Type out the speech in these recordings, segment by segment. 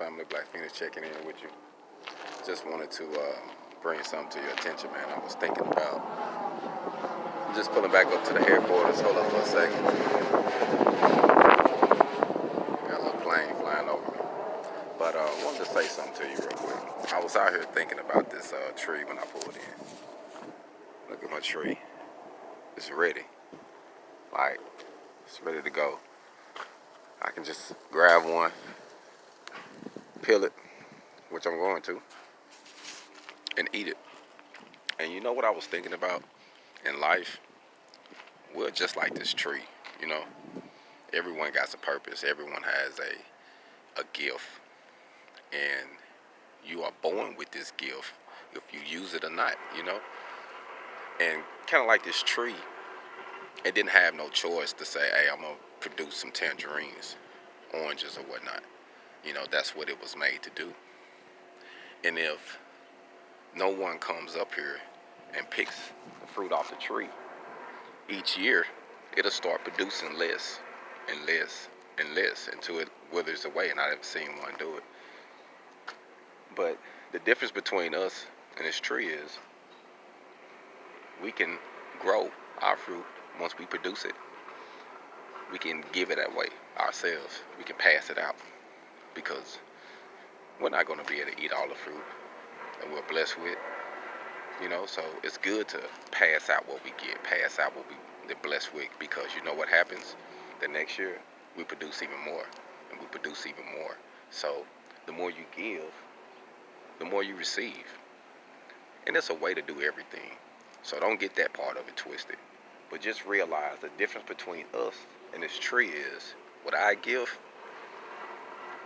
family. Black Phoenix checking in with you. Just wanted to bring something to your attention, man. I was thinking about just pulling back up to the headquarters. Hold up for a second. Got a little plane flying over me. But I wanted to say something to you real quick. I was out here thinking about this tree when I pulled in. Look at my tree. It's ready. Like, it's ready to go. I can just grab one, peel it, which I'm going to, and eat it. And you know what I was thinking about in life? We're just like this tree, you know. Everyone got a purpose. Everyone has a gift. And you are born with this gift if you use it or not, you know. And kind of like this tree, it didn't have no choice to say, hey, I'm going to produce some tangerines, oranges or whatnot. You know, that's what it was made to do. And if no one comes up here and picks the fruit off the tree, each year it'll start producing less and less and less until it withers away, and I haven't seen one do it. But the difference between us and this tree is we can grow our fruit once we produce it. We can give it away ourselves. We can pass it out because we're not going to be able to eat all the fruit that we're blessed with. You know, so it's good to pass out what we get, pass out what we're blessed with, because you know what happens? The next year, we produce even more, and we produce even more. So the more you give, the more you receive. And it's a way to do everything. So don't get that part of it twisted. But just realize the difference between us and this tree is what I give,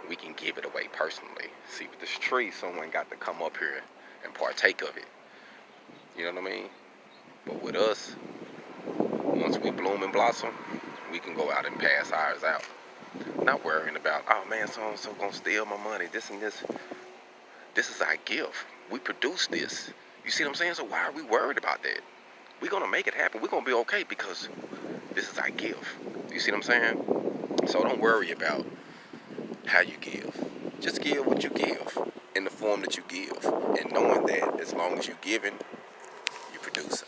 we can give it away personally. See, with this tree, someone got to come up here and partake of it. You know what I mean? But with us, once we bloom and blossom, we can go out and pass ours out. Not worrying about, oh man, so-and-so gonna steal my money, this and this. This is our gift. We produce this. You see what I'm saying? So why are we worried about that? We're gonna make it happen. We're gonna be okay because this is our gift. You see what I'm saying? So don't worry about how you give. Just give what you give in the form that you give. And knowing that as long as you're giving, you're producing.